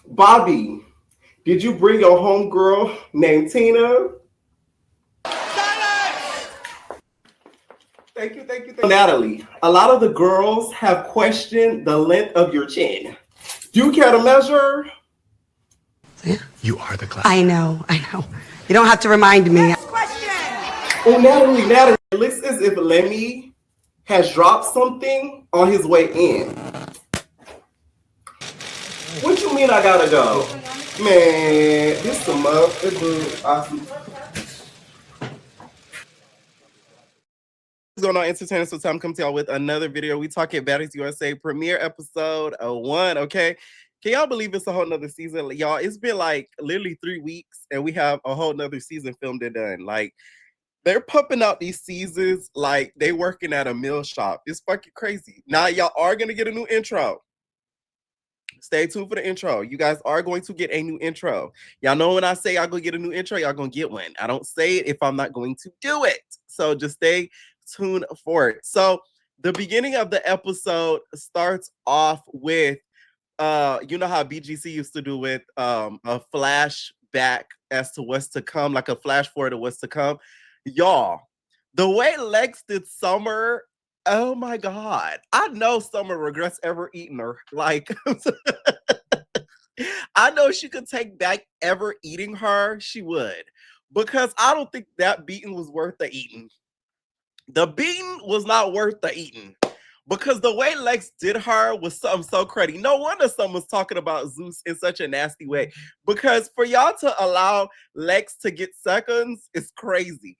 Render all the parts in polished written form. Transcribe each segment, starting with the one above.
Bobby, did you bring your homegirl named Tina? Thank you. Natalie, a lot of the girls have questioned the length of your chin. Do you care to measure? You are the class. I know. You don't have to remind me. Next question. Oh, Natalie, it looks as if Lemmy has dropped something on his way in. What you mean I gotta go? Man, this is a month. What's going on, entertainers? So time come to y'all with another video. We talking Baddies USA premiere episode 1, okay? Can y'all believe it's a whole nother season? Y'all, it's been like literally 3 weeks and we have a whole nother season filmed and done. Like, they're pumping out these seasons like they working at a meal shop. It's fucking crazy. Now, y'all are going to get a new intro. Stay tuned for the intro. You guys are going to get a new intro. Y'all know when I say y'all going to get a new intro, y'all going to get one. I don't say it if I'm not going to do it. So just stay tuned for it. So the beginning of the episode starts off with, you know how BGC used to do with a flashback as to what's to come, like a flash forward to what's to come. Y'all, the way Lex did Summer, oh my God. I know Summer regrets ever eating her. Like, I know she could take back ever eating her. She would. Because I don't think that beating was worth the eating. The beating was not worth the eating. Because the way Lex did her was something so cruddy. No wonder someone's talking about Zeus in such a nasty way. Because for y'all to allow Lex to get seconds is crazy.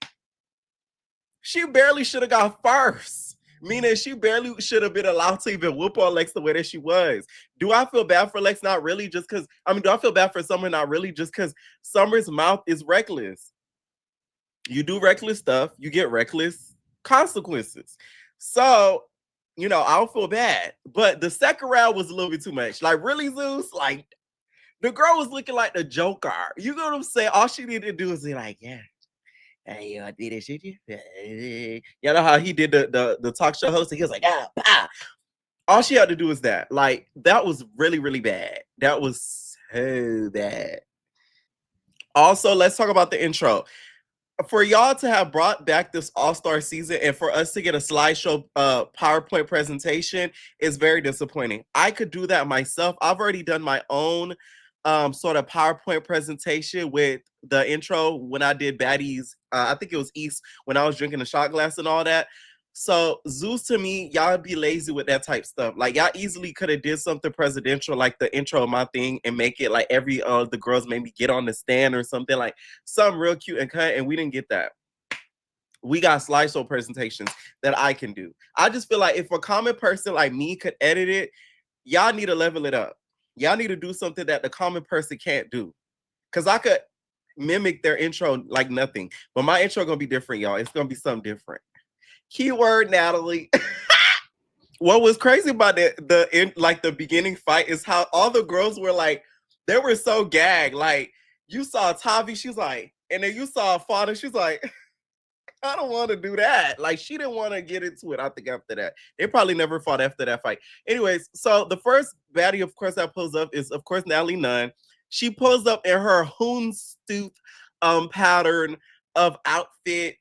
She barely should have got first. Meaning she barely should have been allowed to even whoop on Lex the way that she was. Do I feel bad for Lex? Not really, just because, do I feel bad for Summer? Not really, just because Summer's mouth is reckless. You do reckless stuff, you get reckless consequences. So, I don't feel bad. But the second round was a little bit too much. Like, really, Zeus? Like, the girl was looking like the Joker. You know what I'm saying? All she needed to do was be like, yeah. Hey, I did it, shit. You know how he did the talk show host? And he was like, bah. All she had to do was that. Like, that was really, really bad. That was so bad. Also, let's talk about the intro. For y'all to have brought back this all-star season and for us to get a slideshow PowerPoint presentation is very disappointing. I could do that myself. I've already done my own sort of PowerPoint presentation with the intro when I did Baddies. I think it was East when I was drinking a shot glass and all that. So Zeus, to me, y'all be lazy with that type stuff. Like, y'all easily could have did something presidential like the intro of my thing and make it like every the girls maybe get on the stand or something, like something real cute and cut, and we didn't get that. We got slideshow presentations that I can do. I just feel like if a common person like me could edit it, y'all need to level it up. Y'all need to do something that the common person can't do. Because I could mimic their intro like nothing. But my intro going to be different, y'all. It's going to be something different. Keyword, Natalie. What was crazy about the beginning fight is how all the girls were like, they were so gagged. Like, you saw Tavi, she's like, and then you saw Fauna, she's like, I don't want to do that. Like, she didn't want to get into it, I think, after that. They probably never fought after that fight. Anyways, so the first baddie, of course, that pulls up is, of course, Natalie Nunn. She pulls up in her houndstooth pattern of outfit,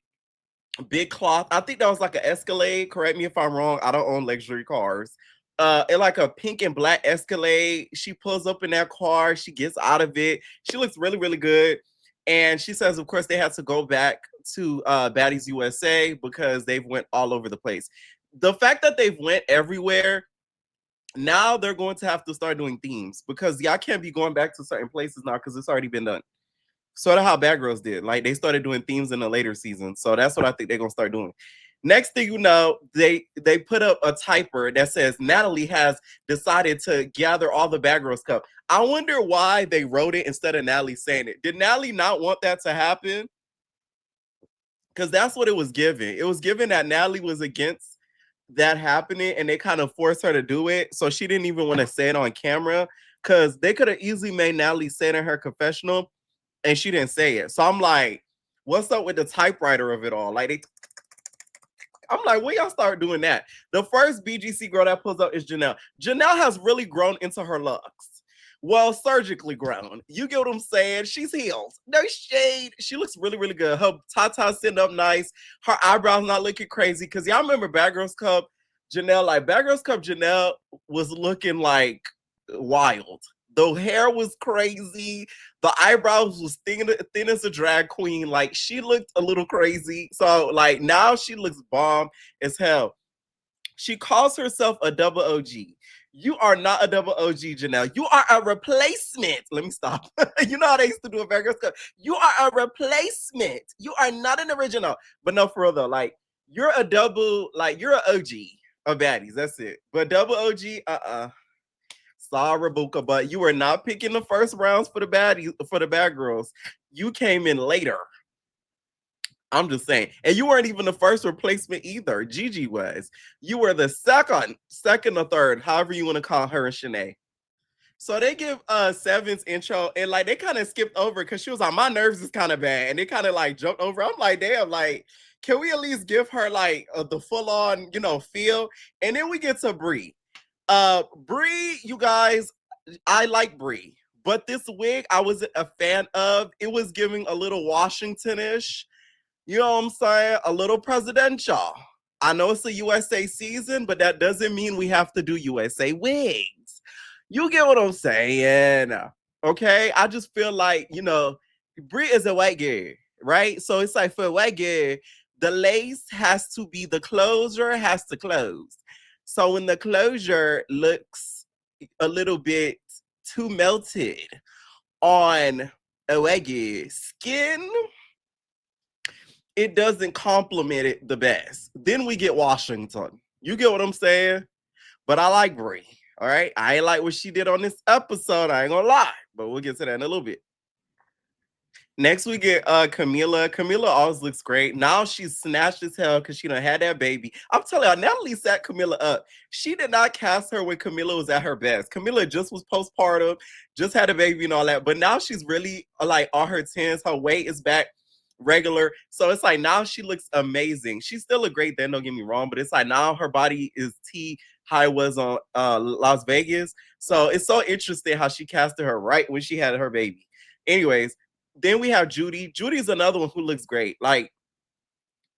big cloth. I think that was like an Escalade. Correct me if I'm wrong. I don't own luxury cars. In like a pink and black Escalade. She pulls up in that car. She gets out of it. She looks really, really good. And she says, of course, they had to go back to Baddies USA because they've went all over the place. The fact that they've went everywhere, now they're going to have to start doing themes because y'all can't be going back to certain places now because it's already been done. Sort of how Bad Girls did. Like, they started doing themes in the later season. So that's what I think they're going to start doing. Next thing you know, they put up a typer that says Natalie has decided to gather all the Bad Girls Cup. I wonder why they wrote it instead of Natalie saying it. Did Natalie not want that to happen? Because that's what it was given. It was given that Natalie was against that happening and they kind of forced her to do it. So she didn't even want to say it on camera because they could have easily made Natalie say it in her confessional and she didn't say it. So I'm like, what's up with the typewriter of it all? Like, I'm like, when y'all start doing that? The first BGC girl that pulls up is Janelle. Janelle has really grown into her looks. Well, surgically grown. You get what I'm saying? She's healed. No shade. She looks really, really good. Her tata's sitting up nice. Her eyebrows not looking crazy. Because y'all remember Bad Girls Club Janelle? Like, Bad Girls Club Janelle was looking like wild. The hair was crazy. The eyebrows was thin as a drag queen. Like, she looked a little crazy. So, like, now she looks bomb as hell. She calls herself a double OG. You are not a double OG, Janelle. You are a replacement. Let me stop. You know how they used to do a Bad Girls Club? You are a replacement. You are not an original. But no, for real though, like, you're a double, like, you're an OG of baddies. That's it. But double OG, sorry, Buka, but you were not picking the first rounds for the baddies, for the bad girls. You came in later. I'm just saying. And you weren't even the first replacement either. Gigi was. You were the second or third, however you want to call her and Shanae. So they give Seven's intro, and like they kind of skipped over because she was like, my nerves is kind of bad. And they kind of like jumped over. I'm like, damn, like, can we at least give her like the full-on, feel? And then we get to Bri. Bri, you guys, I like Bri, but this wig I wasn't a fan of. It was giving a little Washington-ish. You know what I'm saying? A little presidential. I know it's a USA season, but that doesn't mean we have to do USA wigs. You get what I'm saying? Okay? I just feel like, Bri is a white girl, right? So it's like for a white girl, the lace has to be, the closure has to close. So when the closure looks a little bit too melted on a white girl skin, it doesn't complement it the best. Then we get Washington. You get what I'm saying? But I like Bri. All right. I ain't like what she did on this episode. I ain't gonna lie. But we'll get to that in a little bit. Next we get Camila. Camila always looks great. Now she's snatched as hell because she done had that baby. I'm telling you, Natalie set Camila up. She did not cast her when Camila was at her best. Camila just was postpartum, just had a baby and all that. But now she's really like on her 10s. Her weight is back regular. So it's like now she looks amazing. She's still a great then, don't get me wrong, but it's like now her body is T how it was on Las Vegas. So it's so interesting how she casted her right when she had her baby. Anyways, then we have Judy. Judy's another one who looks great. Like,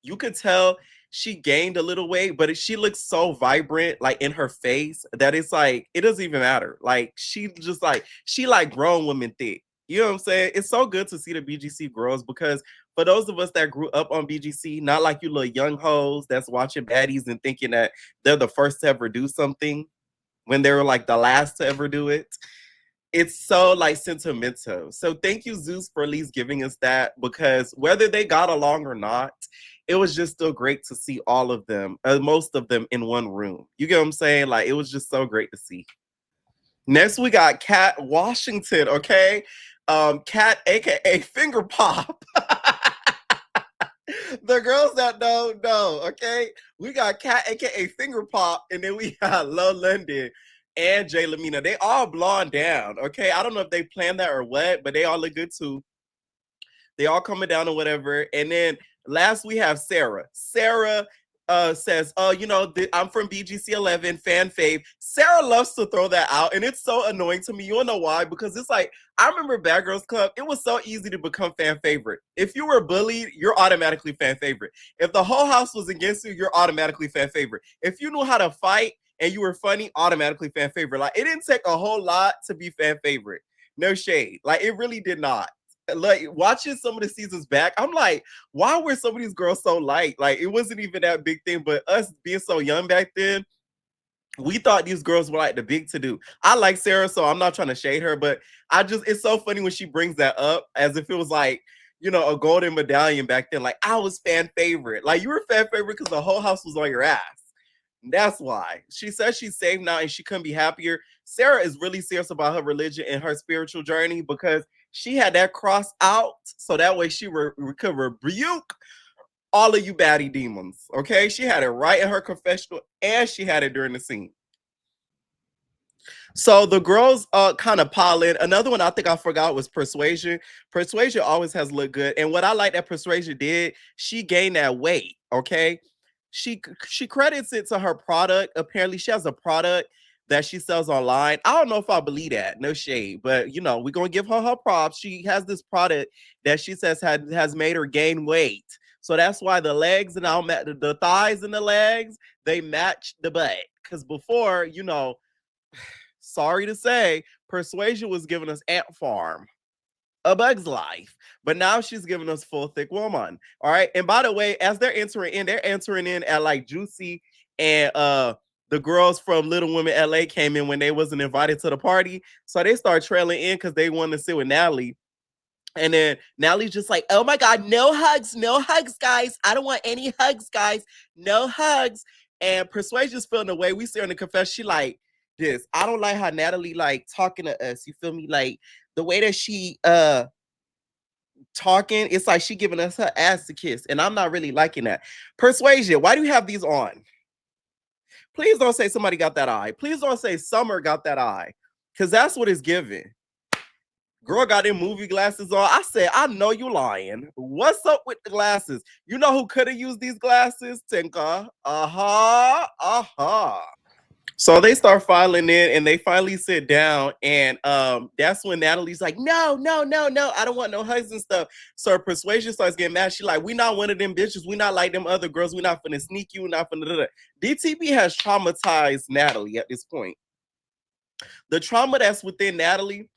you could tell she gained a little weight, but she looks so vibrant, like in her face, that it's like, it doesn't even matter. Like, she like grown women thick. You know what I'm saying? It's so good to see the BGC girls because for those of us that grew up on BGC, not like you little young hoes that's watching baddies and thinking that they're the first to ever do something when they were like the last to ever do it. It's so like sentimental. So thank you, Zeus, for at least giving us that, because whether they got along or not, it was just still great to see all of them, most of them in one room. You get what I'm saying? Like, it was just so great to see. Next, we got Kat Washington, okay? Kat, aka Finger Pop. The girls that don't know, okay? We got Kat, aka Finger Pop, and then we got Low London and Jay Lamina. They all blonde down, okay? I don't know if they planned that or what, but they all look good too. They all coming down or whatever. And then last we have Sarah. Sarah says, I'm from BGC 11, fan fave. Sarah loves to throw that out, and it's so annoying to me. You wanna know why? Because it's like, I remember Bad Girls Club, it was so easy to become fan favorite. If you were bullied, you're automatically fan favorite. If the whole house was against you, you're automatically fan favorite. If you knew how to fight and you were funny, automatically fan favorite. Like, it didn't take a whole lot to be fan favorite. No shade. Like, it really did not. Like, watching some of the seasons back, I'm like, why were some of these girls so light? Like, it wasn't even that big thing, but us being so young back then, we thought these girls were like the big to do. I like Sarah, so I'm not trying to shade her, but it's so funny when she brings that up as if it was like, a golden medallion back then. Like, I was fan favorite. Like, you were fan favorite because the whole house was on your ass. That's why. She says she's saved now and she couldn't be happier. Sarah is really serious about her religion and her spiritual journey because she had that cross out so that way she could rebuke all of you baddie demons, okay? She had it right in her confessional and she had it during the scene. So the girls kind of pile in. Another one I think I forgot was Persuasion. Persuasion always has looked good. And what I like that Persuasion did, she gained that weight, okay? She credits it to her product. Apparently, she has a product that she sells online. I don't know if I believe that. No shade, but you know, we're gonna give her props. She has this product that she says has made her gain weight. So that's why the legs and the thighs and the legs, they match the butt. Because before, you know, sorry to say, Persuasion was giving us Ant Farm, A Bug's Life. But now she's giving us Full Thick Woman. All right. And by the way, as they're entering in at like Juicy and the girls from Little Women LA came in when they wasn't invited to the party. So they start trailing in because they wanted to sit with Natalie. And then Natalie's just like, oh my God, no hugs, guys. I don't want any hugs, guys. No hugs. And Persuasion's feeling the way we see her in the confession. She like this. I don't like how Natalie like talking to us. You feel me? Like the way that she talking, it's like she giving us her ass to kiss. And I'm not really liking that. Persuasion, why do you have these on? Please don't say somebody got that eye. Please don't say Summer got that eye. Because that's what it's giving. Girl got them movie glasses on. I said, I know you lying. What's up with the glasses? You know who could have used these glasses? Tinka. So they start filing in and they finally sit down. And that's when Natalie's like, no. I don't want no hugs and stuff. So Persuasion starts getting mad. She's like, we not one of them bitches. We not like them other girls. We not finna sneak you. We not finna. DTP has traumatized Natalie at this point. The trauma that's within Natalie,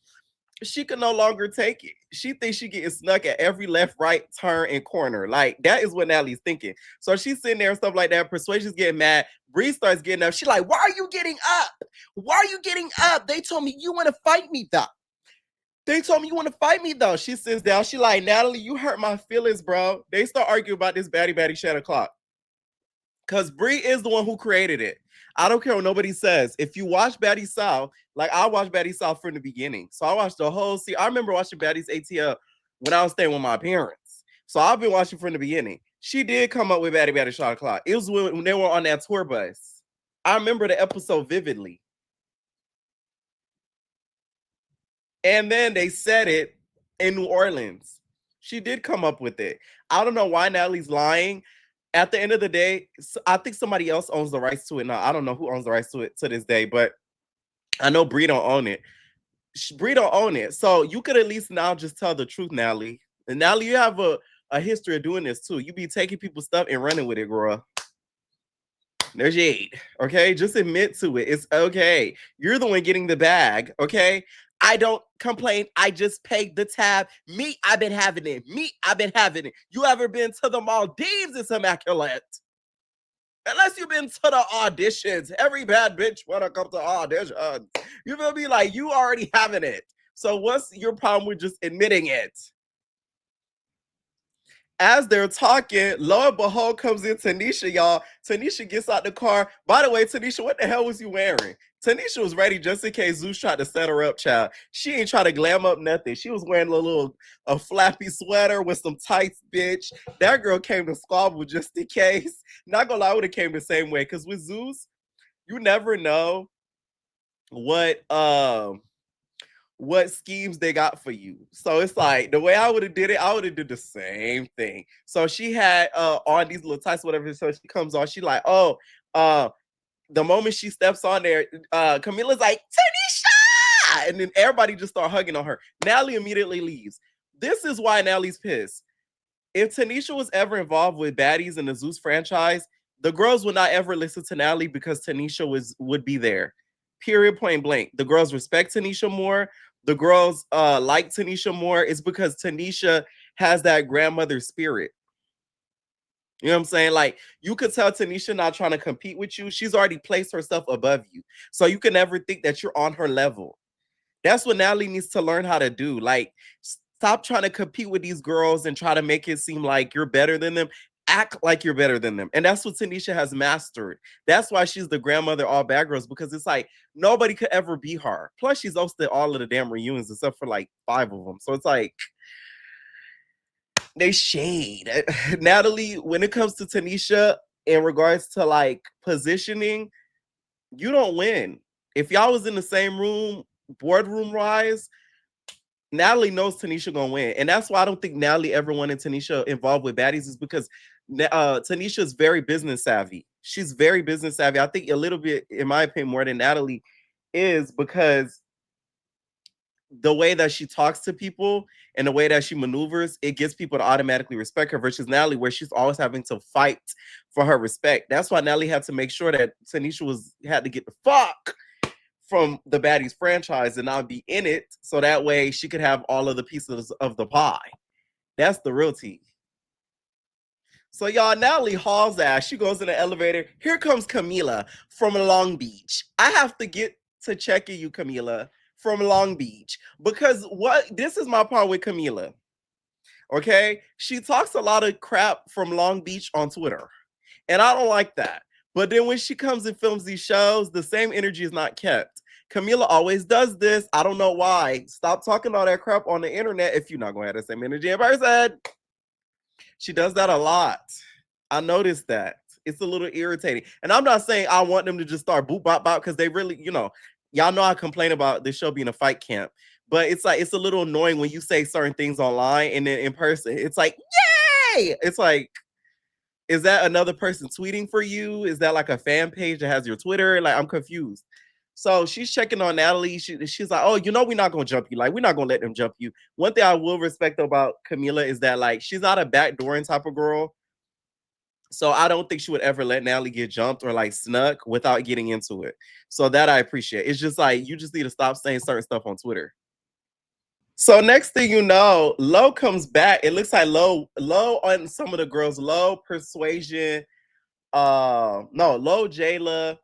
she can no longer take it. She thinks she getting snuck at every left, right, turn, and corner. Like, that is what Natalie's thinking. So she's sitting there and stuff like that. Persuasion's getting mad. Bri starts getting up. She's like, why are you getting up? Why are you getting up? They told me you want to fight me, though. She sits down. She like, Natalie, you hurt my feelings, bro. They start arguing about this baddie shadow clock. Because Bri is the one who created it. I don't care what nobody says. If you watch Baddies South, like I watched Baddies South from the beginning. So I watched the whole I remember watching Baddies ATL when I was staying with my parents. So I've been watching from the beginning. She did come up with Baddie Shot O'Clock. It was when they were on that tour bus. I remember the episode vividly. And then they said it in New Orleans. She did come up with it. I don't know why Natalie's lying. At the end of the day, I think somebody else owns the rights to it now. I don't know who owns the rights to it to this day, but I know Bri don't own it. Bri don't own it. So you could at least now just tell the truth, Natalie. And Natalie, you have a history of doing this too. You be taking people's stuff and running with it, girl. There's your aid. Okay? Just admit to it. It's okay. You're the one getting the bag. Okay? I don't complain. I just paid the tab. Me, I've been having it. You ever been to the Maldives? It's immaculate. Unless you've been to the auditions. Every bad bitch wanna come to auditions. You feel me? Like, you already having it. So what's your problem with just admitting it? As they're talking, lo and behold comes in Tanisha, y'all. Tanisha gets out the car. By the way, Tanisha, what the hell was you wearing? Tanisha was ready just in case Zeus tried to set her up, child. She ain't trying to glam up nothing. She was wearing a flappy sweater with some tights, bitch. That girl came to squabble just in case. Not gonna lie, I would have came the same way. Because with Zeus, you never know what schemes they got for you. So it's like the way I would have did it, I would have did the same thing. So she had on these little tights, whatever. So she comes on, she like, the moment she steps on there, Camila's like, Tanisha! And then everybody just start hugging on her. Natalie immediately leaves. This is why Natalie's pissed. If Tanisha was ever involved with Baddies in the Zeus franchise, the girls would not ever listen to Natalie because Tanisha would be there. Period, point blank. The girls respect Tanisha more. The girls like Tanisha more. It's because Tanisha has that grandmother spirit. You know what I'm saying? Like, you could tell Tanisha not trying to compete with you. She's already placed herself above you. So you can never think that you're on her level. That's what Natalie needs to learn how to do. Like, stop trying to compete with these girls and try to make it seem like you're better than them. Act like you're better than them. And that's what Tanisha has mastered. That's why she's the grandmother of all bad girls, because it's like nobody could ever be her. Plus, she's hosted all of the damn reunions except for like 5 of them. So it's like they shade. Natalie, when it comes to Tanisha in regards to like positioning, you don't win. If y'all was in the same room, boardroom wise, Natalie knows Tanisha gonna win. And that's why I don't think Natalie ever wanted Tanisha involved with Baddies, is because Tanisha is very business savvy. She's very business savvy. I think a little bit, in my opinion, more than Natalie is, because the way that she talks to people and the way that she maneuvers, it gets people to automatically respect her, versus Natalie, where she's always having to fight for her respect. That's why Natalie had to make sure that Tanisha had to get the fuck from the Baddies franchise and not be in it, so that way she could have all of the pieces of the pie. That's the real tea. So y'all, Natalie hauls ass. She goes in the elevator. Here comes Camila from Long Beach. I have to get to checking you, Camila, from Long Beach, because this is my part with Camila. Okay, she talks a lot of crap from Long Beach on Twitter, and I don't like that. But then when she comes and films these shows, the same energy is not kept. Camila always does this. I don't know why. Stop talking all that crap on the internet if you're not going to have the same energy in person. She does that a lot. I noticed that. It's a little irritating. And I'm not saying I want them to just start boop bop bop, because they really, y'all know I complain about this show being a fight camp. But it's like, it's a little annoying when you say certain things online and then in person, it's like, yay! It's like, is that another person tweeting for you? Is that like a fan page that has your Twitter? Like, I'm confused. So she's checking on Natalie. She's like, oh, we're not going to jump you. Like, we're not going to let them jump you. One thing I will respect about Camila is that, like, she's not a backdooring type of girl. So I don't think she would ever let Natalie get jumped or like snuck without getting into it. So that I appreciate. It's just like, you just need to stop saying certain stuff on Twitter. So next thing you know, Low comes back. It looks like Low on some of the girls, Low, Persuasion, Low, Jayla,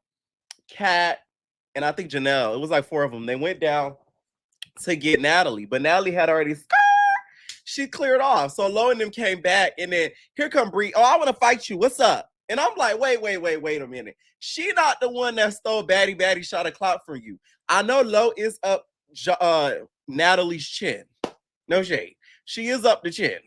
Kat, and I think Janelle. It was like 4 of them. They went down to get Natalie, but Natalie had already she cleared off. So Low and them came back, and then here come Bri. Oh, I want to fight you. What's up? And I'm like, wait a minute. She not the one that stole Baddie shot a clout from you. I know Low is up Natalie's chin. No shade. She is up the chin.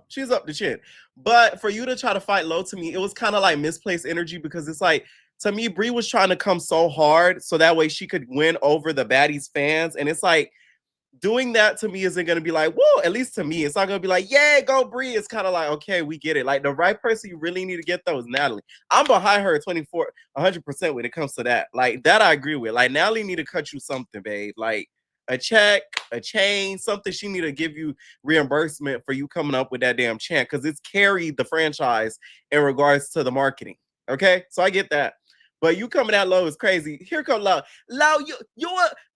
She's up the chin. But for you to try to fight Low, to me, it was kind of like misplaced energy, because it's like, to me, Bri was trying to come so hard so that way she could win over the Baddies fans. And it's like, doing that to me isn't going to be like, whoa, at least to me, it's not going to be like, yeah, go Bri. It's kind of like, okay, we get it. Like, the right person you really need to get, though, is Natalie. I'm behind her 100% when it comes to that. Like, that I agree with. Like, Natalie need to cut you something, babe. Like, a check, a chain, something. She need to give you reimbursement for you coming up with that damn chant, because it's carried the franchise in regards to the marketing. Okay? So I get that. But you coming out Low is crazy. Here come Low. Low,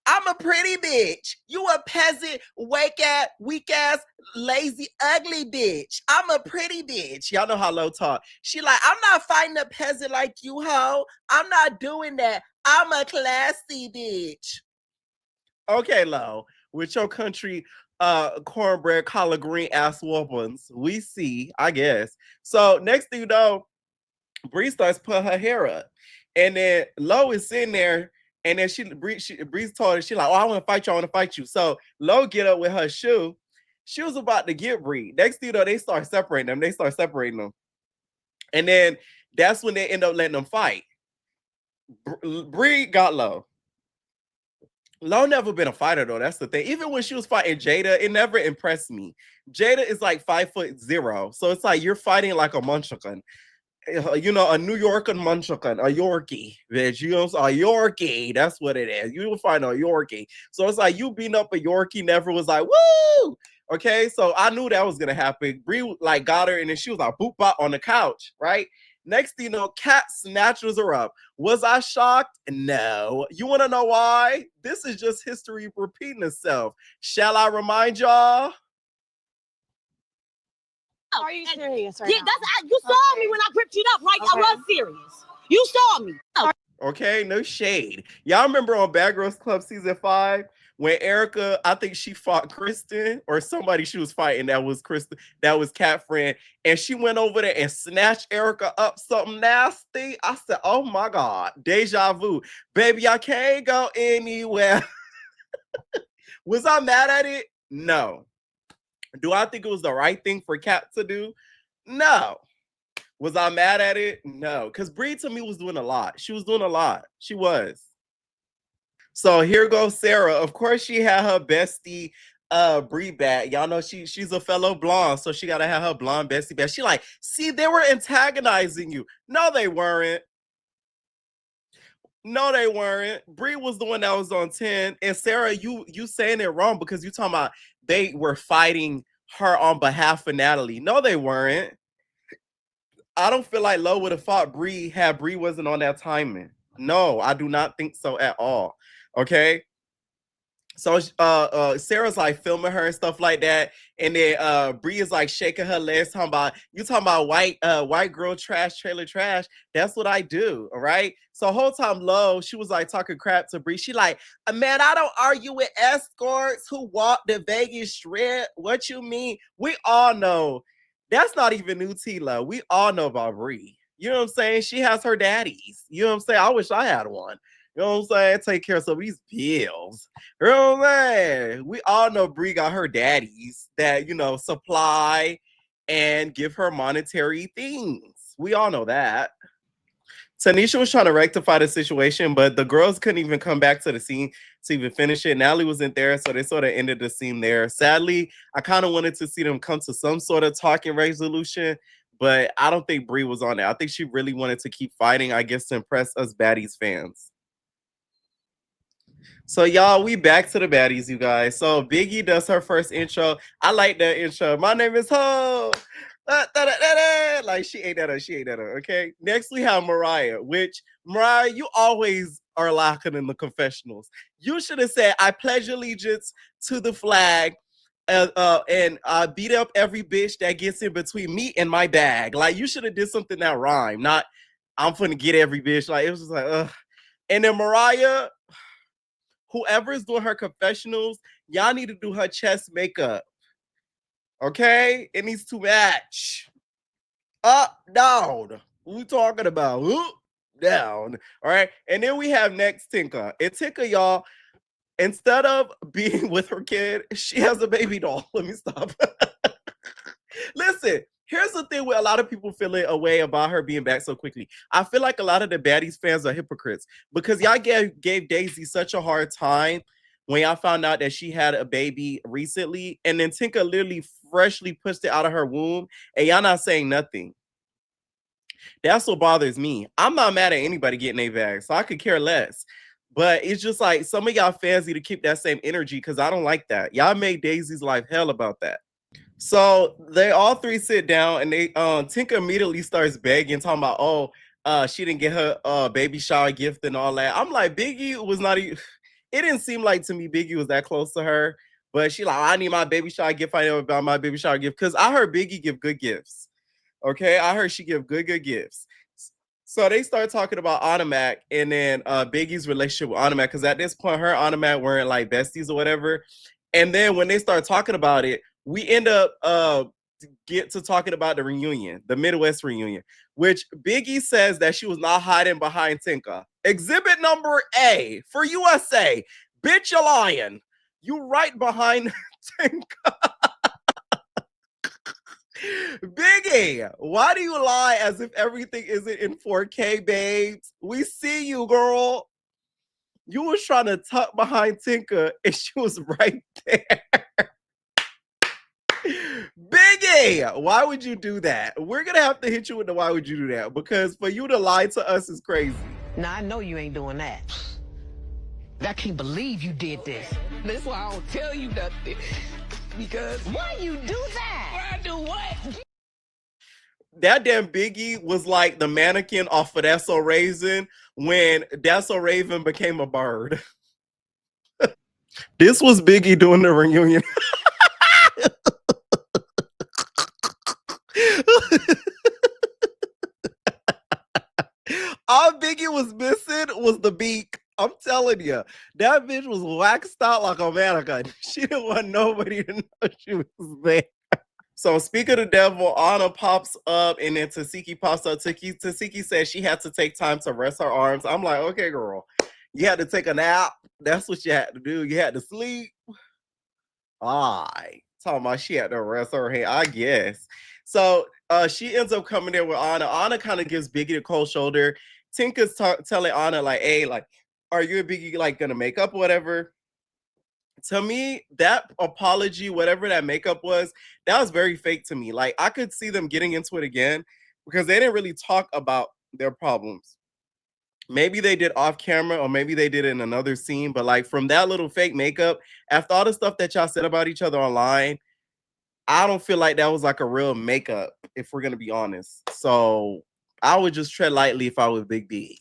I'm a pretty bitch. You a peasant, weak ass, lazy, ugly bitch. I'm a pretty bitch. Y'all know how Low talk. She like, I'm not fighting a peasant like you, ho. I'm not doing that. I'm a classy bitch. Okay, Low, with your country cornbread collard green ass whoopings, we see, I guess. So next thing you know, Bri starts putting her hair up. And then Low is sitting there, and then Bri told her, she like, oh, I want to fight you. So Low get up with her shoe. She was about to get Bri. Next thing you know, they start separating them. And then that's when they end up letting them fight. Bri got Low. Low never been a fighter, though. That's the thing. Even when she was fighting Jada, it never impressed me. Jada is like 5'0". So it's like you're fighting like a munchkin. A New Yorker munchkin, a Yorkie, bitch. A Yorkie. That's what it is. You will find a Yorkie. So it's like you beating up a Yorkie never was like, woo! Okay, so I knew that was gonna happen. Bri like got her, and then she was like boop bop on the couch, right? Next thing you know, Kat snatches her up. Was I shocked? No. You want to know why? This is just history repeating itself. Shall I remind y'all? Are you serious right now? You saw me when I gripped it up, right? Okay. I was serious. You saw me. Okay, no shade. Y'all remember on Bad Girls Club season 5 when Erica, I think she fought Kristen or somebody she was fighting that was Kristen, that was Kat friend, and she went over there and snatched Erica up something nasty. I said, oh my God, deja vu. Baby, I can't go anywhere. Was I mad at it? No. Do I think it was the right thing for Kat to do? No. Was I mad at it? No. Because Bri to me was doing a lot. She was doing a lot. She was. So here goes Sarah. Of course, she had her bestie Bri back. Y'all know she's a fellow blonde, so she gotta have her blonde bestie back. She like, see, they were antagonizing you. No, they weren't. No, they weren't. Bri was the one that was on 10. And Sarah, you saying it wrong because you talking about they were fighting her on behalf of Natalie. No, they weren't. I don't feel like Low would have fought Bri had Bri wasn't on that timing. No, I do not think so at all. Okay. So Sarah's like filming her and stuff like that, and then Bri is like shaking her legs, talking about white girl trash, trailer trash. That's what I do, all right. So whole time Low, she was like talking crap to Bri. She like, man, I don't argue with escorts who walk the Vegas Strip. What you mean? We all know that's not even new tea, Low. We all know about Bri. You know what I'm saying? She has her daddies. You know what I'm saying? I wish I had one. You know what I'm saying? Take care of some of these bills. You know what I'm saying? We all know Bri got her daddies that, supply and give her monetary things. We all know that. Tanisha was trying to rectify the situation, but the girls couldn't even come back to the scene to even finish it. Natalie wasn't there, so they sort of ended the scene there. Sadly, I kind of wanted to see them come to some sort of talking resolution, but I don't think Bri was on it. I think she really wanted to keep fighting, I guess, to impress us Baddies fans. So y'all, we back to the baddies, you guys. So Biggie does her first intro. I like that intro. My name is Ho. Like she ain't that her. Okay. Next we have Mariah, which Mariah, you always are lacking in the confessionals. You should have said, I pledge allegiance to the flag. And beat up every bitch that gets in between me and my bag. Like you should have did something that rhyme, not I'm finna get every bitch. Like it was just like, ugh. And then Mariah, whoever is doing her confessionals, y'all need to do her chest makeup. Okay? It needs to match. Up, down. What we talking about? Up, down. All right. And then we have next Tinka. And Tinka, y'all, instead of being with her kid, she has a baby doll. Let me stop. Listen, here's the thing with a lot of people feeling a way about her being back so quickly. I feel like a lot of the Baddies fans are hypocrites because y'all gave Daisy such a hard time when y'all found out that she had a baby recently, and then Tinka literally freshly pushed it out of her womb, and y'all not saying nothing. That's what bothers me. I'm not mad at anybody getting a bag, so I could care less. But it's just like some of y'all fans need to keep that same energy because I don't like that. Y'all made Daisy's life hell about that. So they all three sit down and they Tinka immediately starts begging, talking about, she didn't get her baby shower gift and all that. I'm like, Biggie was not even, it didn't seem like to me Biggie was that close to her, but she like, I need my baby shower gift. I know about my baby shower gift. Cause I heard Biggie give good gifts. Okay. I heard she give good gifts. So they start talking about Automac and then Biggie's relationship with Automac. Cause at this point, her Automac weren't like besties or whatever. And then when they start talking about it, we end up get to talking about the reunion, the Midwest reunion, which Biggie says that she was not hiding behind Tinka. Exhibit number A for USA. Bitch, you're lying. You right behind Tinka. Biggie, why do you lie as if everything isn't in 4K, babes? We see you, girl. You was trying to tuck behind Tinka and she was right there. Biggie, why would you do that? We're gonna have to hit you with the why would you do that, because for you to lie to us is crazy. Now I know you ain't doing that. I can't believe you did this. That's why I don't tell you nothing. Because why you do that? Why I do what? That damn Biggie was like the mannequin off of That's So Raven when That's So Raven became a bird. This was Biggie doing the reunion. All Biggie was missing was the beak. I'm telling you, that bitch was waxed out like a mannequin. She didn't want nobody to know she was there. So speak of the devil, Anna pops up and then Tesehki pops up. Tesehki says she had to take time to rest her arms. I'm like, okay, girl, you had to take a nap. That's what you had to do. You had to sleep. All right. Talking about she had to rest her head, I guess. So she ends up coming there with Anna. Anna kind of gives Biggie the cold shoulder. Tinka's telling Anna, like, hey, like, are you and Biggie, like, gonna make up or whatever? To me, that apology, whatever that makeup was, that was very fake to me. Like, I could see them getting into it again because they didn't really talk about their problems. Maybe they did off camera or maybe they did it in another scene, but like from that little fake makeup, after all the stuff that y'all said about each other online, I don't feel like that was like a real makeup, if we're gonna be honest. So I would just tread lightly if I was Big B's.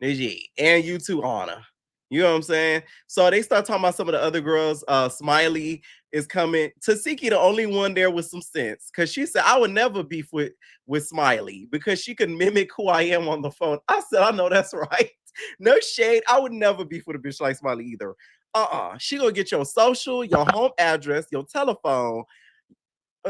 And you too, Anna. You know what I'm saying? So they start talking about some of the other girls. Smiley is coming. Tesehki, the only one there with some sense, because she said I would never beef with Smiley because she can mimic who I am on the phone. I said, I know that's right. No shade. I would never beef with a bitch like Smiley either. She gonna get your social, your home address, your telephone,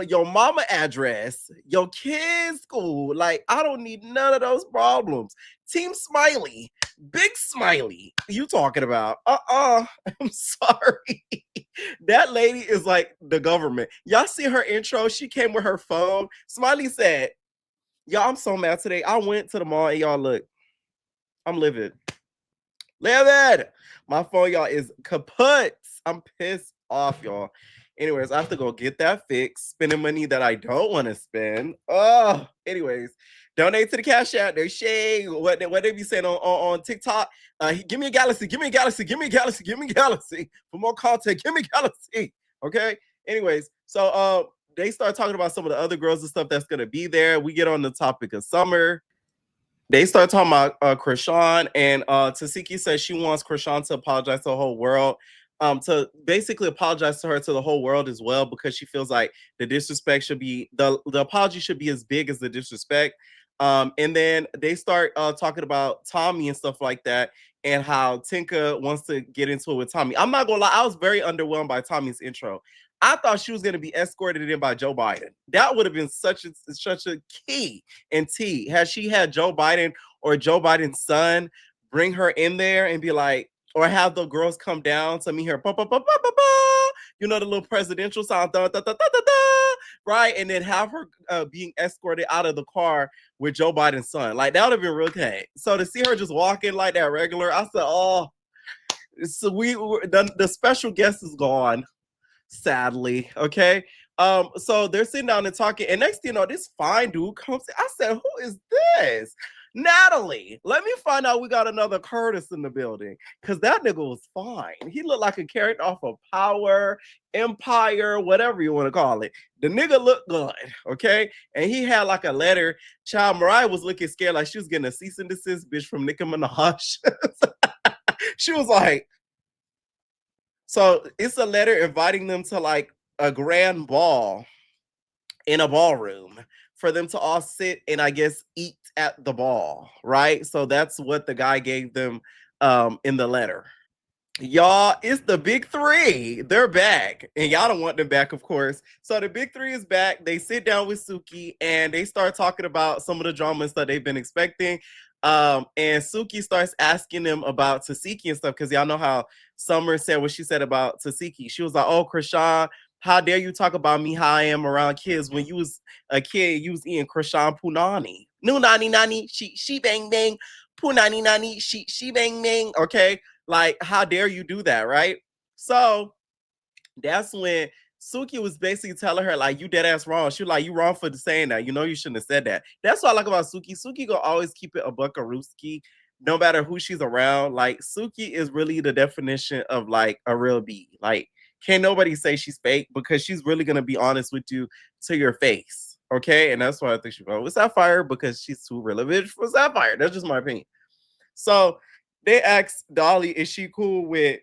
your mama address, your kids' school. Like, I don't need none of those problems. Team Smiley, Big Smiley, you talking about? I'm sorry. That lady is like the government. Y'all see her intro? She came with her phone. Smiley said, y'all, I'm so mad today. I went to the mall and y'all look, I'm livid. Livid. My phone, y'all, is kaput. I'm pissed off, y'all. Anyways, I have to go get that fixed. Spending money that I don't want to spend. Oh, anyways, donate to the Cash App. There's shade. What they be saying on TikTok? Give me a galaxy. Give me a galaxy. Give me a galaxy. Give me a galaxy for more content. Give me a galaxy. Okay. Anyways, so they start talking about some of the other girls and stuff that's gonna be there. We get on the topic of summer. They start talking about Krishan, and Tesehki says she wants Krishan to apologize to the whole world, to basically apologize to her to the whole world as well, because she feels like the disrespect should be the apology should be as big as the disrespect. And then they start talking about Tommy and stuff like that, and how Tinka wants to get into it with Tommy. I'm not gonna lie, I was very underwhelmed by Tommy's intro. I thought she was gonna be escorted in by Joe Biden. That would have been such a key and T. Had she had Joe Biden or Joe Biden's son bring her in there and be like, or have the girls come down to meet her, you know, the little presidential sound, right? And then have her being escorted out of the car with Joe Biden's son. Like, that would have been real okay. So to see her just walk in like that regular, I said, oh, so the special guest is gone, sadly. Okay. So they're sitting down and talking, and next thing you know, this fine dude comes in. I said, who is this? Natalie. Let me find out we got another Curtis in the building, because that nigga was fine. He looked like a character off of Power, Empire, whatever you want to call it. The nigga looked good, okay? And he had like a letter. Child, Mariah was looking scared, like she was getting a cease and desist bitch from Nicki Minaj. She was like, so it's a letter inviting them to like a grand ball in a ballroom for them to all sit and I guess eat at the ball, right? So that's what the guy gave them in the letter. Y'all, it's the big three. They're back. And y'all don't want them back, of course. So the big three is back. They sit down with Suki and they start talking about some of the dramas that they've been expecting. And Suki starts asking them about Tesehki and stuff, because y'all know how Summer said what she said about Tesehki. She was like, oh, Krishan, how dare you talk about me how I am around kids? When you was a kid, you was eating Krishan Punani. No nani nani, she bang bang. Punani nani, she bang bang. Okay, like, how dare you do that, right? So that's when Suki was basically telling her, like, you dead ass wrong. She was like, you wrong for saying that. You know you shouldn't have said that. That's what I like about Suki. Suki gonna always keep it a buckarooski, no matter who she's around. Like, Suki is really the definition of like a real B. Like, can't nobody say she's fake, because she's really gonna be honest with you to your face. Okay, and that's why I think she went with Sapphire, because she's too real a bitch for Sapphire. That's just my opinion. So they asked Dolly, is she cool with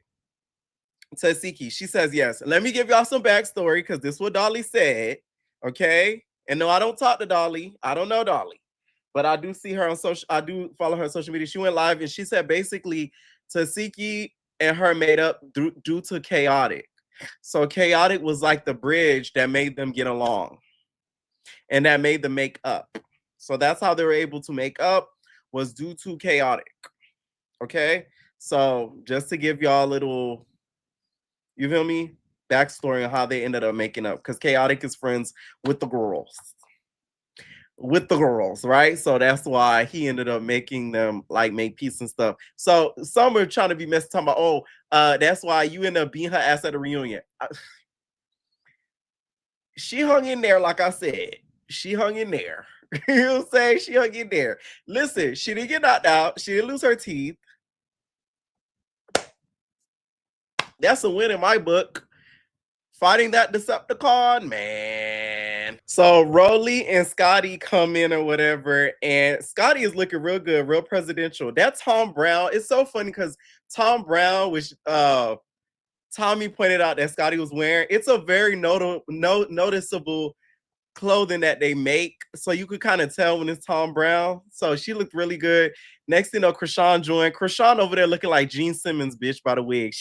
Tesehki? She says yes. Let me give y'all some backstory, because this is what Dolly said. Okay. And no, I don't talk to Dolly. I don't know Dolly, but I do see her on social. I do follow her on social media. She went live and she said basically Tesehki and her made up due to Chaotic. So Chaotic was like the bridge that made them get along and that made them make up. So that's how they were able to make up, was due to Chaotic. Okay. So just to give y'all a little, you feel me, backstory on how they ended up making up, because Chaotic is friends with the girls. with the girls, right? So that's why he ended up making them like make peace and stuff. So some are trying to be messy, talking about, oh, that's why you end up beating her ass at a reunion. She hung in there, like I said. She hung in there. You know what I'm saying? She hung in there. Listen, she didn't get knocked out. She didn't lose her teeth. That's a win in my book. Fighting that Decepticon, man. So Rolly and Scotty come in or whatever, and Scotty is looking real good, real presidential. That Tom Brown, it's so funny because Tom Brown, which Tommy pointed out that Scotty was wearing, it's a very noticeable clothing that they make, so you could kind of tell when it's Tom Brown. So she looked really good. Next thing you know, Krishan joined. Krishan over there looking like Gene Simmons, bitch, by the wig.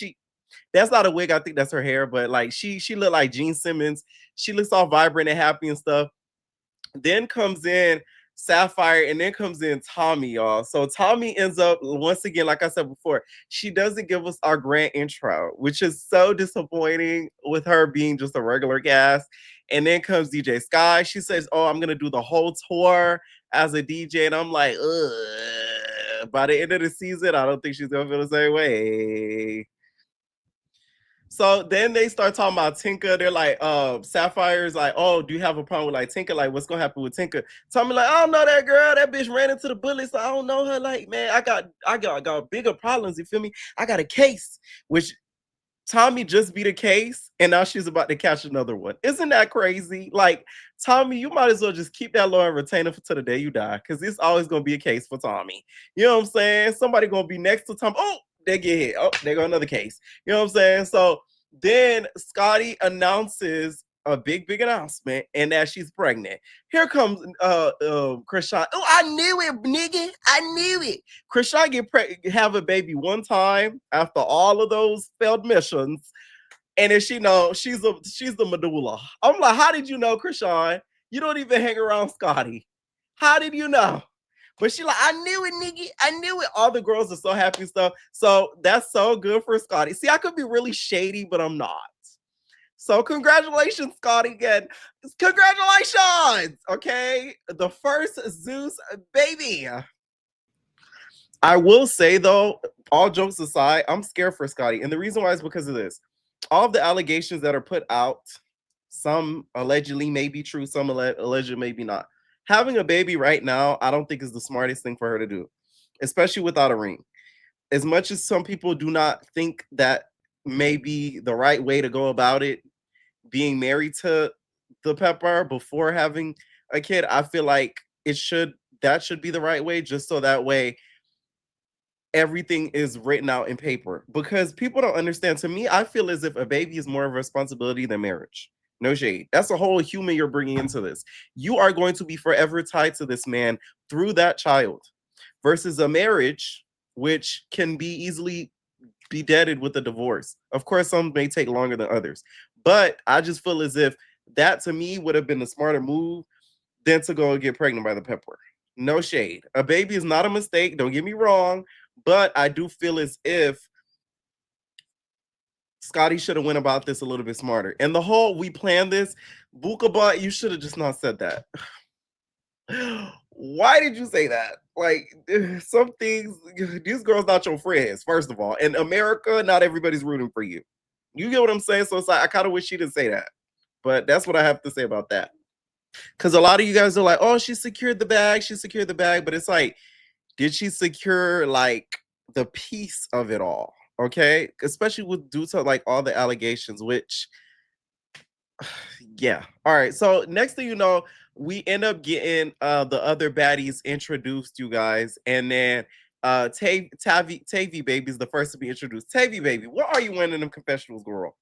That's not a wig. I think that's her hair, but like she looked like Gene Simmons. She looks all vibrant and happy and stuff. Then comes in Sapphire, and then comes in Tommy, y'all. So Tommy ends up, once again, like I said before, she doesn't give us our grand intro, which is so disappointing with her being just a regular guest. And then comes DJ Sky. She says, oh, I'm going to do the whole tour as a DJ. And I'm like, ugh. By the end of the season, I don't think she's going to feel the same way. So then they start talking about Tinka. They're like, Sapphire's like, oh, do you have a problem with like Tinka? Like, what's gonna happen with Tinka? Tommy like, I don't know that girl. That bitch ran into the bullets. So I don't know her. Like, man, I got bigger problems. You feel me? I got a case, which Tommy just beat a case, and now she's about to catch another one. Isn't that crazy? Like, Tommy, you might as well just keep that law and retain it to the day you die, because it's always gonna be a case for Tommy. You know what I'm saying? Somebody gonna be next to Tommy. Oh, they get hit. Oh, there go another case. You know what I'm saying? So then Scotty announces a big announcement, and that she's pregnant. Here comes Krishan. Oh, I knew it, nigga. I knew it. Krishan have a baby one time after all of those failed missions, and then she know she's the medulla. I'm like, how did you know, Krishan? You don't even hang around Scotty. How did you know? But she like, I knew it, nigga. I knew it. All the girls are so happy and stuff. So that's so good for Scotty. See, I could be really shady, but I'm not. So congratulations, Scotty, again. Congratulations. Okay. The first Zeus baby. I will say, though, all jokes aside, I'm scared for Scotty. And the reason why is because of this. All of the allegations that are put out, some allegedly may be true, some allegedly maybe not. Having a baby right now, I don't think is the smartest thing for her to do, especially without a ring. As much as some people do not think that may be the right way to go about it, being married to the Pepper before having a kid, I feel like that should be the right way, just so that way everything is written out in paper. Because people don't understand. To me, I feel as if a baby is more of a responsibility than marriage. No shade. That's a whole human you're bringing into this. You are going to be forever tied to this man through that child, versus a marriage, which can be easily be deaded with a divorce. Of course, some may take longer than others, but I just feel as if that to me would have been a smarter move than to go and get pregnant by the Pepper. No shade. A baby is not a mistake. Don't get me wrong, but I do feel as if Scotty should have went about this a little bit smarter. And the whole we planned this, Bukaba, you should have just not said that. Why did you say that? Like, some things, these girls not your friends, first of all. In America, not everybody's rooting for you. You get what I'm saying? So it's like, I kind of wish she didn't say that. But that's what I have to say about that. Because a lot of you guys are like, oh, she secured the bag. But it's like, did she secure like the piece of it all? Okay, especially with due to like all the allegations, which, yeah. All right. So next thing you know, we end up getting the other baddies introduced, you guys, and then Tavi Baby is the first to be introduced. Tavi Baby, what are you wearing in them confessionals, girl?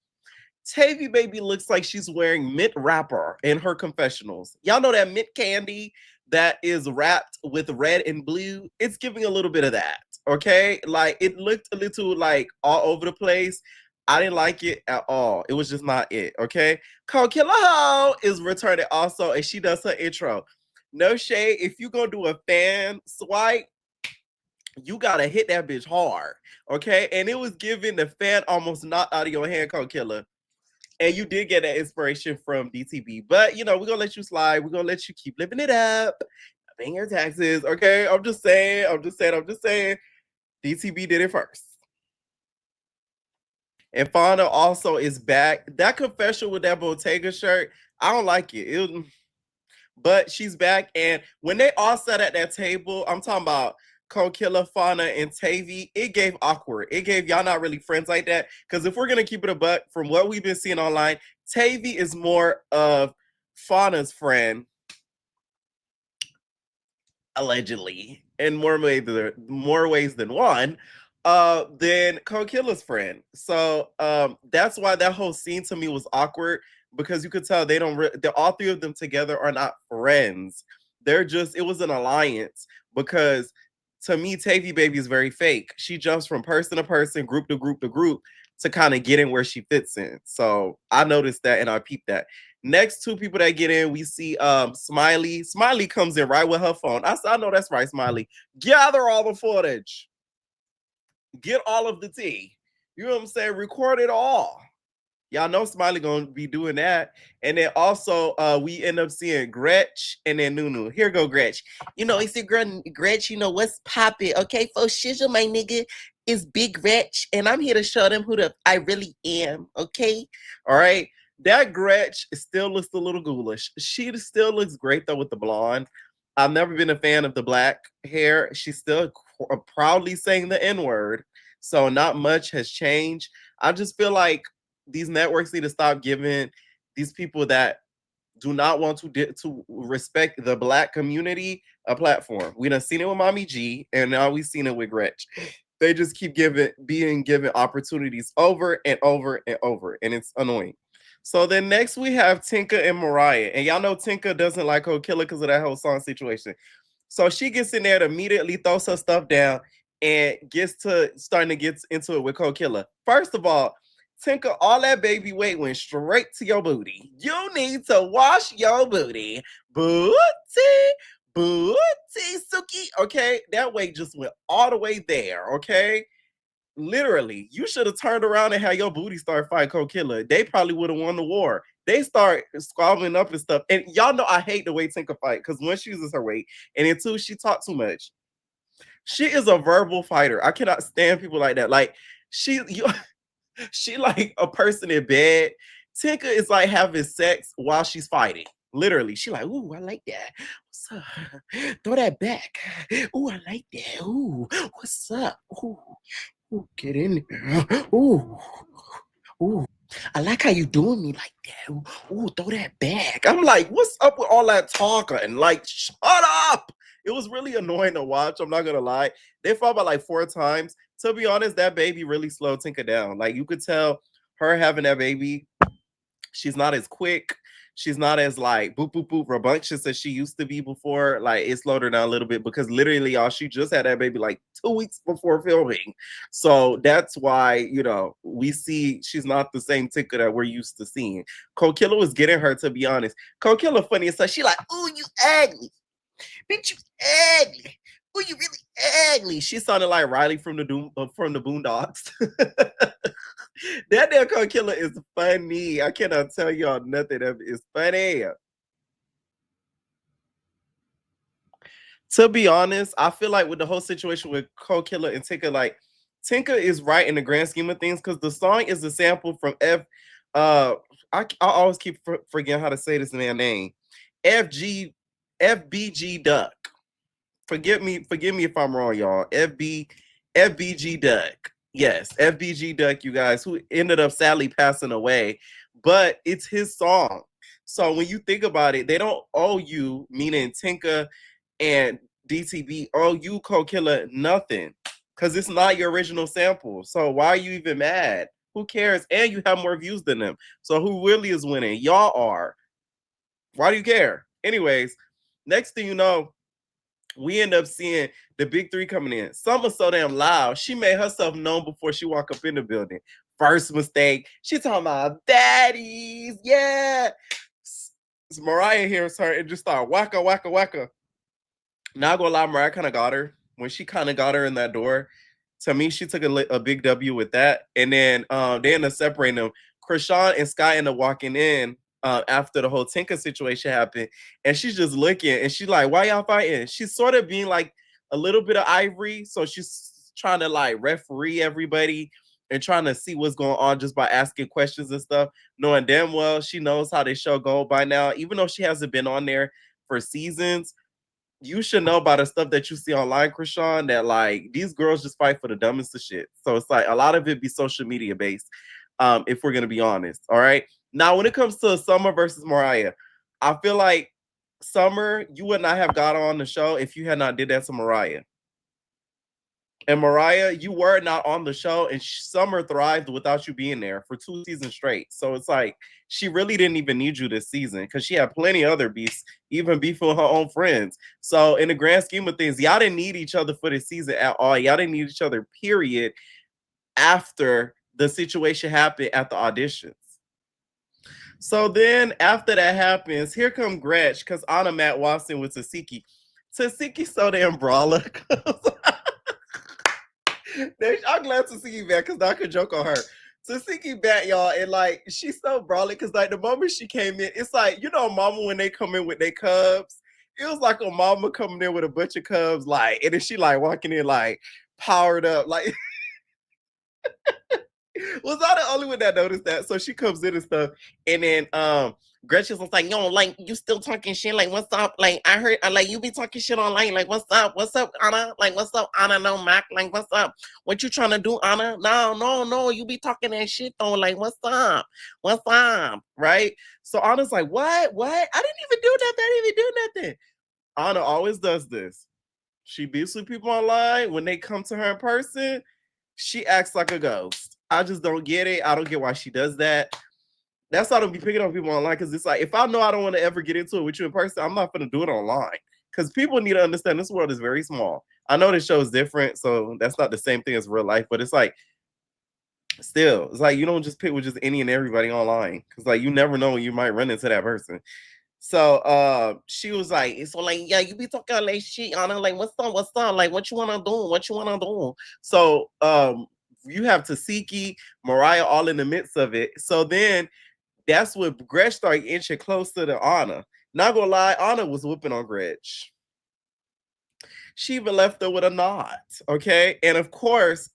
Tavi Baby looks like she's wearing mint wrapper in her confessionals. Y'all know that mint candy that is wrapped with red and blue? It's giving a little bit of that, okay? Like, it looked a little, like, all over the place. I didn't like it at all. It was just not it, okay? Coi Leray is returning also, and she does her intro. No shade. If you gonna do a fan swipe, you gotta hit that bitch hard, okay? And it was giving the fan almost knocked out of your hand, Coi Leray. And you did get that inspiration from DTB. But, you know, we're going to let you slide. We're going to let you keep living it up. Paying your taxes. Okay? I'm just saying. DTB did it first. And Fauna also is back. That confession with that Bottega shirt, I don't like it. But she's back. And when they all sat at that table, I'm talking about Coi Leray, Fauna, and Tavi, it gave awkward. It gave y'all not really friends like that. Because if we're going to keep it a buck, from what we've been seeing online, Tavi is more of Fauna's friend, allegedly, in more ways than one, than Coi Leray's friend. So that's why that whole scene to me was awkward, because you could tell they don't. All three of them together are not friends. They're just. It was an alliance, because to me, Tavi Baby is very fake. She jumps from person to person, group to group to group, to kind of get in where she fits in. So I noticed that and I peeped that. Next two people that get in, we see Smiley. Smiley comes in right with her phone. I know that's right, Smiley. Gather all the footage. Get all of the tea. You know what I'm saying? Record it all. Y'all know Smiley gonna be doing that. And then also we end up seeing Gretch and then Nunu. Here go Gretch. You know, it's your girl Gretch, you know what's poppin'. Okay, for shizzle, my nigga, is Big Gretch. And I'm here to show them who I really am. Okay? All right. That Gretch still looks a little ghoulish. She still looks great though with the blonde. I've never been a fan of the black hair. She's still proudly saying the N-word. So not much has changed. I just feel like these networks need to stop giving these people that do not want to respect the black community a platform. We done seen it with Mommy G, and now we've seen it with Gretch. They just keep being given opportunities over and over and over, and it's annoying. So then next we have Tinka and Mariah, and y'all know Tinka doesn't like Coi Leray because of that whole song situation. So she gets in there to immediately throws her stuff down and starting to get into it with Coi Leray. First of all, Tinka, all that baby weight went straight to your booty. You need to wash your booty. Booty, Suki. Okay, that weight just went all the way there. Okay, literally, you should have turned around and had your booty start fighting Coi Leray. They probably would have won the war. They start squabbling up and stuff. And y'all know I hate the way Tinka fight, because one, she uses her weight, and then two, she talks too much. She is a verbal fighter. I cannot stand people like that. Like she like a person in bed. Tinka is like having sex while she's fighting. Literally, she like, ooh, I like that. What's up? Throw that back. Ooh, I like that. Ooh, what's up? Ooh, get in there. Ooh, I like how you doing me like that. Ooh, throw that back. I'm like, what's up with all that talking? Like, shut up. It was really annoying to watch. I'm not gonna lie. They fought about like 4 times. To be honest, that baby really slowed Tinka down. Like, you could tell her having that baby, she's not as quick. She's not as like boop, boop, boop, rambunctious as she used to be before. Like, it slowed her down a little bit, because literally, y'all, she just had that baby like 2 weeks before filming. So that's why, you know, we see she's not the same Tinka that we're used to seeing. Coi Leray was getting her, to be honest. Coi Leray funny as such. She like, ooh, you ugly. Bitch, you ugly. Ooh, you really ugly. She sounded like Riley from the Boondocks. That damn Coi Leray is funny. I cannot tell y'all nothing of it is funny. To be honest, I feel like with the whole situation with Coi Leray and Tinka, like, Tinka is right in the grand scheme of things, because the song is a sample from I always keep forgetting how to say this man's name. FBG Duck. Forgive me if I'm wrong, y'all. FBG Duck. Yes, FBG Duck, you guys, who ended up sadly passing away, but it's his song. So when you think about it, they don't owe you, meaning Tinka and DTB, owe you Coi Leray nothing, because it's not your original sample. So why are you even mad? Who cares? And you have more views than them. So who really is winning? Y'all are. Why do you care? Anyways, next thing you know, we end up seeing the big 3 coming in. Summer's so damn loud. She made herself known before she walked up in the building. First mistake. She talking about baddies. Yeah. Mariah hears her and just start wacka, wacka, wacka. Not gonna lie, Mariah kind of got her. When she kind of got her in that door, to me, she took a big W with that. And then they end up separating them. Krishan and Sky end up walking in after the whole Tinka situation happened, and she's just looking, and she's like, "Why y'all fighting?" She's sort of being like a little bit of Ivory, so she's trying to like referee everybody and trying to see what's going on just by asking questions and stuff, knowing damn well she knows how this show go by now, even though she hasn't been on there for seasons. You should know about the stuff that you see online, Krishan, that like these girls just fight for the dumbest of shit. So it's like a lot of it be social media based, if we're gonna be honest. All right. Now, when it comes to Summer versus Mariah, I feel like Summer, you would not have got on the show if you had not did that to Mariah. And Mariah, you were not on the show, and Summer thrived without you being there for 2 seasons straight. So it's like she really didn't even need you this season because she had plenty of other beefs, even beef with her own friends. So in the grand scheme of things, y'all didn't need each other for this season at all. Y'all didn't need each other, period, after the situation happened at the auditions. So then after that happens, here come Gretch, because Anna Matt Watson with Tesehki. Tesehki so damn brawler. I'm glad Tesehki back because I could joke on her. Tesehki back, y'all, and like she's so brawly because like the moment she came in, it's like, you know, mama when they come in with their cubs, it was like a mama coming in with a bunch of cubs, like, and then she like walking in like powered up, like. Was I the only one that noticed that? So she comes in and stuff, and then Gretchen's was like, "Yo, like you still talking shit? Like what's up? Like I heard, like you be talking shit online. Like what's up? What's up, Anna? Like what's up, Anna? No, Mac. Like what's up? What you trying to do, Anna? No. You be talking that shit though. Like what's up? What's up? Right? So Anna's like, what? I didn't even do that. I didn't even do nothing. Anna always does this. She beats with people online. When they come to her in person, she acts like a ghost. I just don't get it. I don't get why she does that. That's why I don't be picking up people online, because it's like, if I know I don't want to ever get into it with you in person, I'm not going to do it online. Because people need to understand this world is very small. I know this show is different, so that's not the same thing as real life, but it's like, still, it's like you don't just pick with just any and everybody online. Because like you never know when you might run into that person. So she was like, so like, yeah, you be talking like shit, Anna, like what's up? Like what you wanna do? So you have Tesehki, Mariah all in the midst of it. So then that's when Gretch started inching closer to Anna. Not gonna lie, Anna was whooping on Gretch. She even left her with a nod, okay? And of course,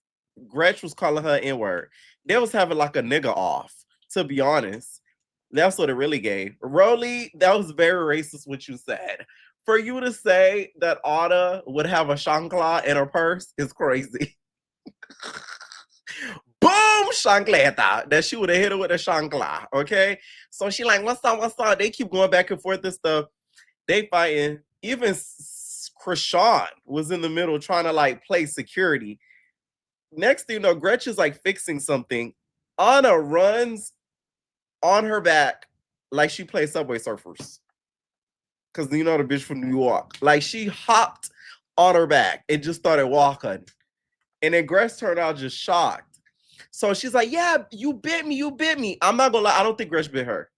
Gretch was calling her N-word. They was having like a nigga off, to be honest. That's what it really gave. Rolly, that was very racist what you said. For you to say that Anna would have a chancla in her purse is crazy. Boom, chancleta. That she would have hit her with a chancla, okay? So she like, what's up? They keep going back and forth and stuff. They fighting. Even Krishan was in the middle trying to like play security. Next thing you know, Gretchen's like fixing something. Anna runs on her back like she plays Subway Surfers. Because you know the bitch from New York. Like she hopped on her back and just started walking. And then Gretch turned out just shocked. So she's like, yeah, you bit me. I'm not gonna lie, I don't think Gretch bit her.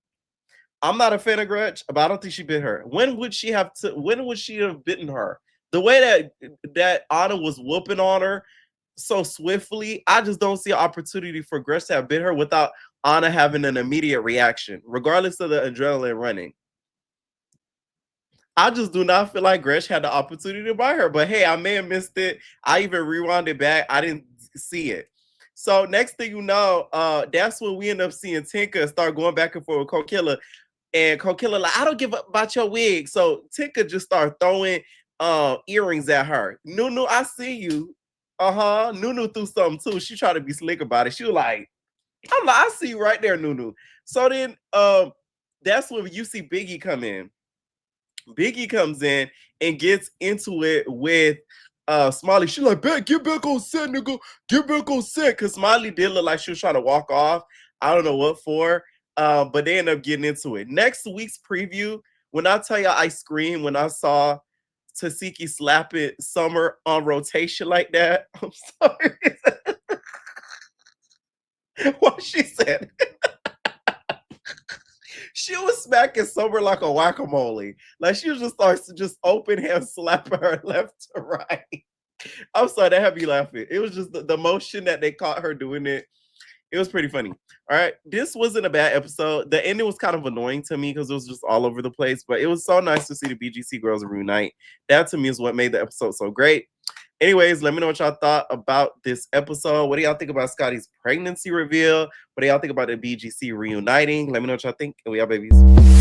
I'm not a fan of Gretch, but I don't think she bit her. When would she have bitten her? The way that Anna was whooping on her so swiftly, I just don't see an opportunity for Gretch to have bit her without Anna having an immediate reaction, regardless of the adrenaline running. I just do not feel like Gretch had the opportunity to bite her. But hey, I may have missed it. I even rewound it back. I didn't see it. So next thing you know, that's when we end up seeing Tinka start going back and forth with Coi Leray. And Coi Leray like, I don't give up about your wig. So Tinka just started throwing earrings at her. Nunu, I see you. Nunu threw something too. She tried to be slick about it. She was like, I see you right there, Nunu. So then that's when you see Biggie come in. Biggie comes in and gets into it with Smiley. She's like, get back on set, nigga. Get back on set. Because Smiley did look like she was trying to walk off. I don't know what for. But they end up getting into it. Next week's preview, when I tell you I screamed when I saw Tesehki slapping Summer on rotation like that. I'm sorry. What she said. She was smacking Summer like a whack-a-mole. Like she just starts to just open hand slapping her left to right. I'm sorry, that had me laughing. It was just the motion that they caught her doing it. It was pretty funny. All right. This wasn't a bad episode. The ending was kind of annoying to me because it was just all over the place, but it was so nice to see the BGC girls reunite. That to me is what made the episode so great. Anyways, let me know what y'all thought about this episode. What do y'all think about Scotty's pregnancy reveal? What do y'all think about the BGC reuniting? Let me know what y'all think. And we are babies.